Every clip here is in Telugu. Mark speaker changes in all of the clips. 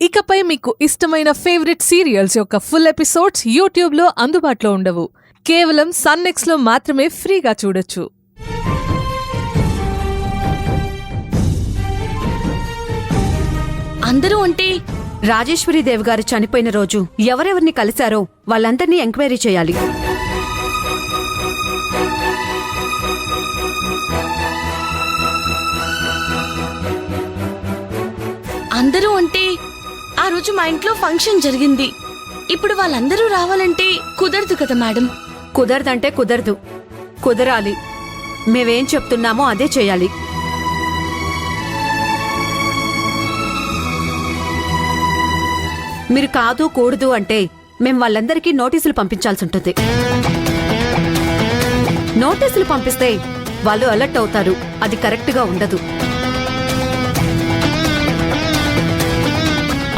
Speaker 1: ఇకపై మీకు ఇష్టమైన ఫేవరెట్ సీరియల్స్ యొక్క ఫుల్ ఎపిసోడ్స్ యూట్యూబ్లో అందుబాటులో ఉండవు. కేవలం సన్నెక్స్లో మాత్రమే ఫ్రీగా చూడొచ్చు.
Speaker 2: అందరూ అంటే రాజేశ్వరీదేవి గారు చనిపోయిన రోజు ఎవరెవరిని కలిశారో వాళ్ళందరినీ ఎంక్వైరీ చేయాలి. అందరూ అంటే ఆ రోజు మా ఇంట్లో ఫంక్షన్ జరిగింది. ఇప్పుడు వాళ్ళందరూ రావాలంటే కుదరదు కదా మేడం. కుదరదంటే కుదరదు, కుదరాలి. మేమేం చెప్తున్నామో అదే చేయాలి. మీరు కాదు కూడదు అంటే మేం వాళ్ళందరికీ నోటీసులు పంపించాల్సి ఉంటుంది. నోటీసులు పంపిస్తే వాళ్ళు అలర్ట్ అవుతారు. అది కరెక్ట్గా ఉండదు.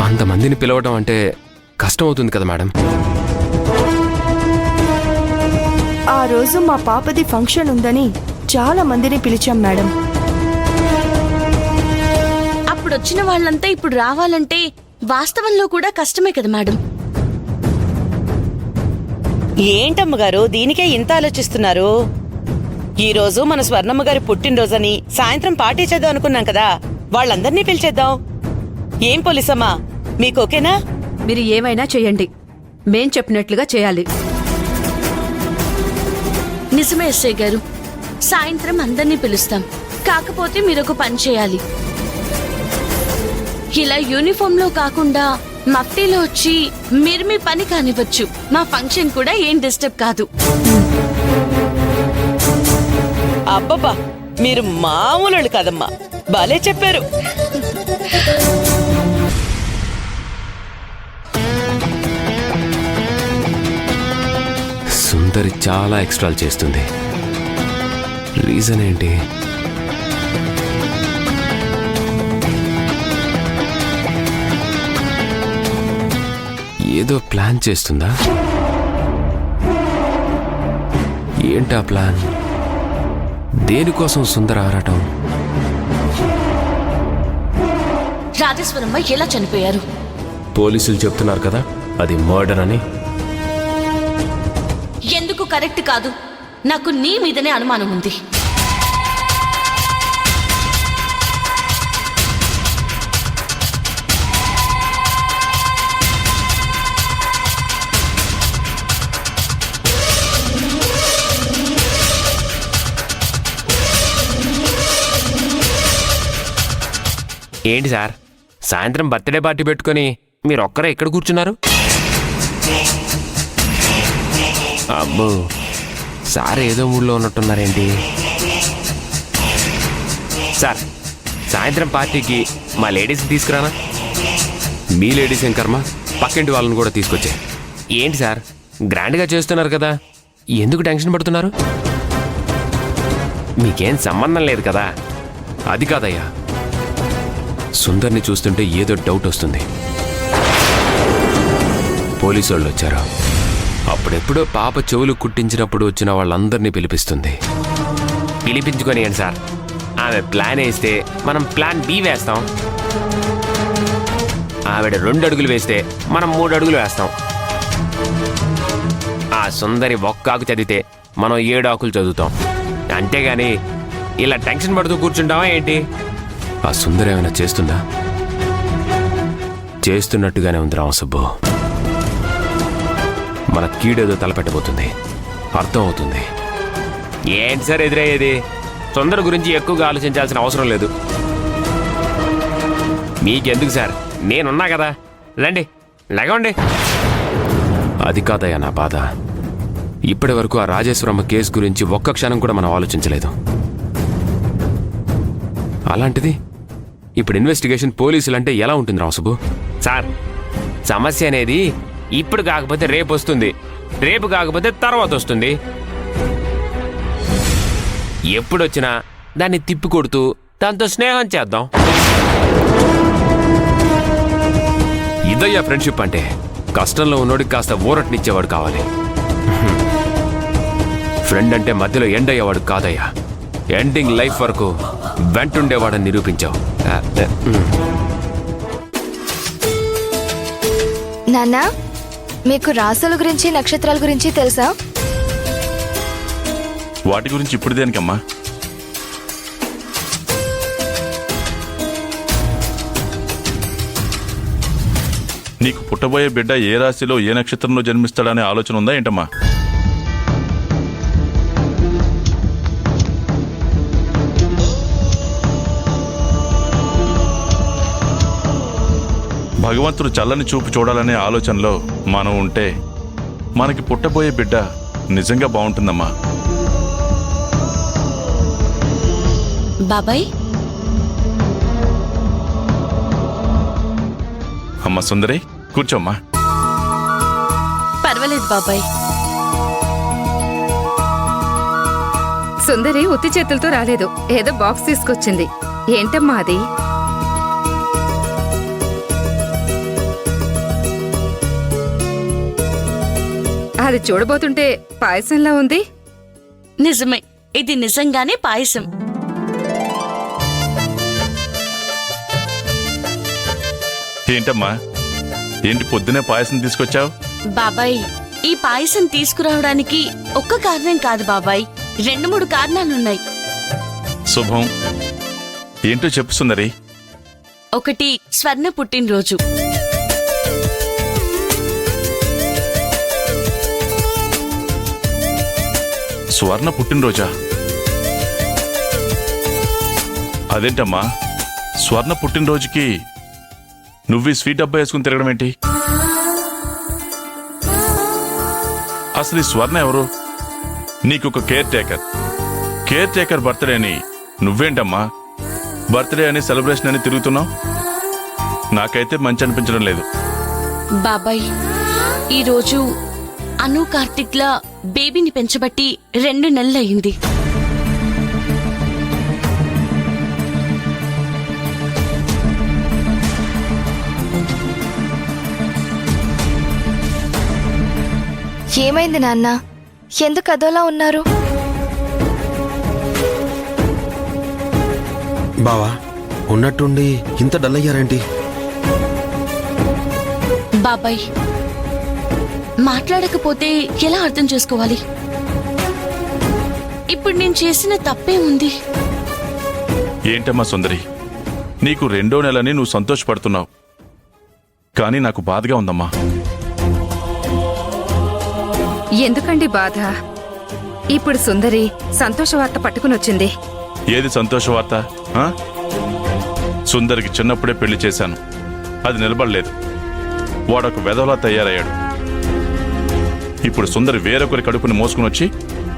Speaker 3: అంతమందిని పిలవడం అంటే కష్టం అవుతుంది కదా మేడం.
Speaker 4: ఆ రోజు మా పాపది ఫంక్షన్ ఉందని చాలా మందిని పిలిచాం మేడం.
Speaker 2: అప్పుడొచ్చిన వాళ్ళంతా ఇప్పుడు రావాలంటే వాస్తవంలో కూడా కష్టమే కదా మేడం.
Speaker 5: ఏంటమ్మగారు దీనికే ఇంత ఆలోచిస్తున్నారు? ఈ రోజు మన స్వర్ణమ్మ గారి పుట్టినరోజని సాయంత్రం పార్టీ చేద్దాం అనుకున్నాం కదా, వాళ్ళందరినీ పిలిచేద్దాం. ఏం పోలీసమ్మా, మీకు ఓకేనా?
Speaker 2: మీరు ఏమైనా చేయండి, మేం చెప్పినట్లుగా చేయాలి. నిజమే ఎస్ఐ గారు, సాయంత్రం అందరినీ పిలుస్తాం. కాకపోతే మీరొక పని చేయాలి. ఇలా యూనిఫామ్ లో కాకుండా మఫ్టీలో వచ్చి మీరు మీ పని కానివ్వచ్చు. మా ఫంక్షన్ కూడా ఏం డిస్టర్బ్ కాదు.
Speaker 5: అబ్బబ్బా, మీరు మామూలు కాదమ్మా, భలే చెప్పారు.
Speaker 3: సుందరి చాలా ఎక్స్ట్రాలు చేస్తుంది. రీజన్ ఏంటి? ఏదో ప్లాన్ చేస్తుందా? ఏంటా ప్లాన్? దేనికోసం సుందర ఆరాటం?
Speaker 2: రాజేశ్వరమ్మ ఎలా చనిపోయారు?
Speaker 3: పోలీసులు చెప్తున్నారు కదా అది మర్డర్ అని.
Speaker 2: ఎందుకు కరెక్ట్ కాదు? నాకు నీ మీదనే అనుమానం ఉంది.
Speaker 3: ఏంటి సార్, సాయంత్రం బర్త్డే పార్టీ పెట్టుకొని మీరు ఒక్కరే ఎక్కడ కూర్చున్నారు? అబ్బో, సార్ ఏదో ఊళ్ళో ఉన్నట్టున్నారేంటి? సార్, సాయంత్రం పార్టీకి మా లేడీస్ని తీసుకురానా? మీ లేడీస్ ఏం కర్మ, పక్కింటి వాళ్ళని కూడా తీసుకొచ్చే. ఏంటి సార్, గ్రాండ్గా చేస్తున్నారు కదా, ఎందుకు టెన్షన్ పడుతున్నారు? మీకేం సంబంధం లేదు కదా. అది కాదయ్యా, సుందర్ని చూస్తుంటే ఏదో డౌట్ వస్తుంది. పోలీసు వాళ్ళు వచ్చారు. అప్పుడెప్పుడో పాప చెవులు కుట్టించినప్పుడు వచ్చిన వాళ్ళందరినీ పిలిపిస్తుంది. పిలిపించుకొని ఏంటి సార్, ఆమె ప్లాన్ వేస్తే మనం ప్లాన్ బి వేస్తాం. ఆవిడ 2 అడుగులు వేస్తే మనం 3 అడుగులు వేస్తాం. ఆ సుందరి ఒక్కాకు చదివితే మనం 7 ఆకులు చదువుతాం. అంతేగాని ఇలా టెన్షన్ పడుతూ కూర్చుంటావా ఏంటి? ఆ సుందరి ఏమైనా చేస్తుందా? చేస్తున్నట్టుగానే ఉంది రామసుబ్బు. మన కీడేదో తలపెట్టబోతుంది, అర్థం అవుతుంది. ఏంటి సార్ ఎదురయ్యేది? సుందర గురించి ఎక్కువగా ఆలోచించాల్సిన అవసరం లేదు. మీకెందుకు సార్, నేనున్నా కదా, రండి లెగవండి. అది కాదయ్యా నా బాధ. ఇప్పటి వరకు ఆ రాజేశ్వరమ్మ కేసు గురించి ఒక్క క్షణం కూడా మనం ఆలోచించలేదు. అలాంటిది ఇప్పుడు ఇన్వెస్టిగేషన్ పోలీసులంటే ఎలా ఉంటుంది రామసుబ్బు? సార్, సమస్య అనేది ఇప్పుడు కాకపోతే రేపు వస్తుంది, రేపు కాకపోతే తర్వాత వస్తుంది. ఎప్పుడొచ్చినా దాన్ని తిప్పికొడుతూ దాంతో స్నేహం చేద్దాం. ఇదయ్యా ఫ్రెండ్షిప్ అంటే. కష్టంలో ఉన్నోడికి కాస్త ఊరటనిచ్చేవాడు కావాలి. ఫ్రెండ్ అంటే మధ్యలో ఎండ్ అయ్యేవాడు కాదయ్యా. ఎండింగ్ లైఫ్ వరకు వెంటుండేవాడని నిరూపించావు.
Speaker 6: నాన్నా, మీకు రాసుల గురించి నక్షత్రాల గురించి తెలుసా?
Speaker 7: వాటి గురించి ఇప్పుడు దేనికమ్మా? నీకు పుట్టబోయే బిడ్డ ఏ రాశిలో ఏ నక్షత్రంలో జన్మిస్తాడనే ఆలోచన ఉందా ఏంటమ్మా? భగవంతుడు చల్లని చూపు చూడాలనే ఆలోచనలో మనం ఉంటే మనకి పుట్టబోయే బిడ్డ నిజంగా బాగుంటుందమ్మా.
Speaker 2: బాబాయ్,
Speaker 7: అమ్మ సుందరి, కూర్చోమ్మా.
Speaker 2: పర్వాలేదు బాబాయ్.
Speaker 8: సుందరి ఉత్తి చేతులతో రాలేదు, ఏదో బాక్స్ తీసుకొచ్చింది. ఏంటమ్మా అది? అది చూడబోతుంటే పాయసంలా ఉంది.
Speaker 2: నిజమే, ఇది నిజంగానే పాయసం.
Speaker 7: ఏంటమ్మా, ఏంటి పొద్దునే పాయసం తీసుకొచ్చావు?
Speaker 2: బాబాయ్, ఈ పాయసం తీసుకురావడానికి ఒక్క కారణం కాదు బాబాయ్, 2-3 కారణాలున్నాయి.
Speaker 7: శుభం, ఏంటో చెప్పు సుందరి.
Speaker 2: ఒకటి స్వర్ణ పుట్టినరోజు.
Speaker 7: స్వర్ణ పుట్టినరోజా? అదేంటమ్మా, స్వర్ణ పుట్టినరోజుకి నువ్వు ఈ స్వీట్ డబ్బా వేసుకుని తిరగడం ఏంటి? అసలు ఈ స్వర్ణ ఎవరు? నీకొక కేర్ టేకర్ బర్త్డే అని నువ్వేంటమ్మా బర్త్డే అని సెలబ్రేషన్ అని తిరుగుతున్నావు? నాకైతే మంచి అనిపించడం లేదు.
Speaker 2: బాబాయ్, ఈరోజు అను కార్తిక్ల బేబీని పెంచబట్టి 2 నెలలయ్యింది.
Speaker 6: ఏమైంది నాన్న? ఎందుకు అదోలా ఉన్నారు?
Speaker 9: బావా, ఉన్నట్టుండి ఇంత డల్ అయ్యారేంటి?
Speaker 2: బాబాయ్, మాట్లాడకపోతే ఎలా అర్థం చేసుకోవాలి? ఇప్పుడు నేను చేసిన తప్పే ఉంది.
Speaker 7: ఏంటమ్మా సుందరి, నీకు 2వ నెలని నువ్వు సంతోషపడుతున్నావు, కానీ నాకు బాధగా ఉందమ్మా.
Speaker 8: ఎందుకండి బాధ? ఇప్పుడు సుందరి సంతోష వార్త పట్టుకుని వచ్చింది.
Speaker 7: ఏది సంతోష వార్త? ఆ? సుందరికి చిన్నప్పుడే పెళ్లి చేశాను, అది నిలబడలేదు. వాడొక వెధవలా తయారయ్యాడు. ఇప్పుడు సుందరి వేరొకరి కడుపుని మోసుకుని వచ్చి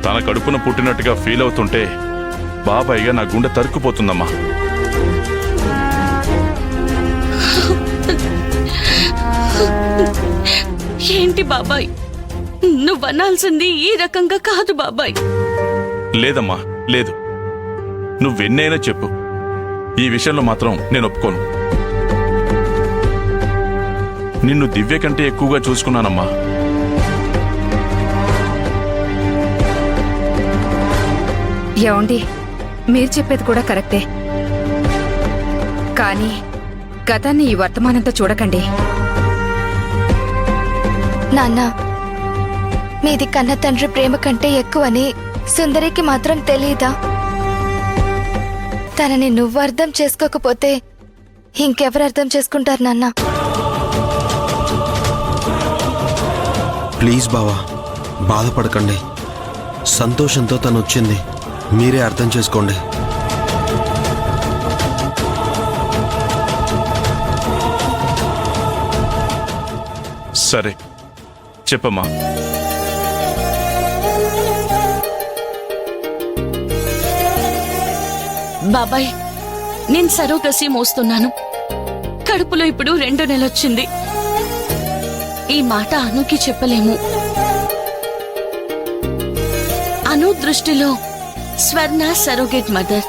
Speaker 7: తన కడుపున పుట్టినట్టుగా ఫీల్ అవుతుంటే బాబాయ్గా నా గుండె తరుక్కుపోతుందమ్మా.
Speaker 2: ఏంటి బాబాయ్, నువ్వనాల్సింది ఈ రకంగా కాదు బాబాయ్.
Speaker 7: లేదమ్మా, లేదు. నువ్వెన్నైనా చెప్పు, ఈ విషయంలో మాత్రం నేను ఒప్పుకోను. నిన్ను దివ్య కంటే ఎక్కువగా చూసుకున్నానమ్మా.
Speaker 8: ఏమండి, మీరు చెప్పేది కూడా కరెక్టే, కానీ గతాన్ని ఈ వర్తమానంతో చూడకండి.
Speaker 6: నాన్న, మీది కన్న తండ్రి ప్రేమ కంటే ఎక్కువని సుందరికి మాత్రం తెలీదా? తనని నువ్వు అర్థం చేసుకోకపోతే ఇంకెవరు అర్థం చేసుకుంటారు నాన్న?
Speaker 9: ప్లీజ్ బావా, బాధపడకండి. సంతోషంతో తను వచ్చింది, మీరే అర్థం చేసుకోండి.
Speaker 7: సరే చెప్పమ్మా.
Speaker 2: బాబాయ్, నేను సరోగసి మోస్తున్నాను. కడుపులో ఇప్పుడు 2 నెలొచ్చింది. ఈ మాట అనుకి చెప్పలేము. అను దృష్టిలో స్వర్ణ సరోగేట్ మదర్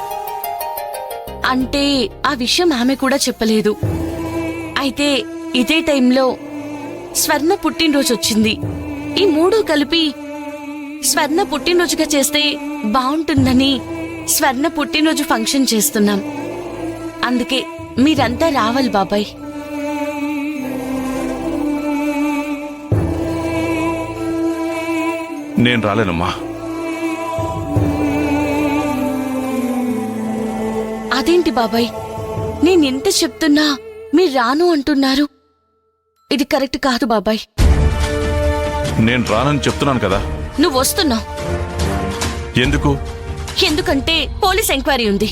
Speaker 2: అంటే ఆ విషయం ఆమె కూడా చెప్పలేదు. అయితే ఇదే టైంలో స్వర్ణ పుట్టినరోజు వచ్చింది. ఈ 3 కలిపి స్వర్ణ పుట్టినరోజుగా చేస్తే బాగుంటుందని స్వర్ణ పుట్టినరోజు ఫంక్షన్ చేస్తున్నాం. అందుకే మీరంతా రావాలి బాబాయ్.
Speaker 7: నేను రాలేనమ్మా.
Speaker 2: అదేంటి బాబాయ్, నేనెంత చెప్తున్నా మీరు రాను అంటున్నారు. ఇది కరెక్ట్ కాదు బాబాయ్.
Speaker 7: నేను రానని చెప్తున్నాను కదా.
Speaker 2: నువ్వు వస్తున్నావు.
Speaker 7: ఎందుకు?
Speaker 2: ఎందుకంటే పోలీస్ ఎంక్వైరీ ఉంది.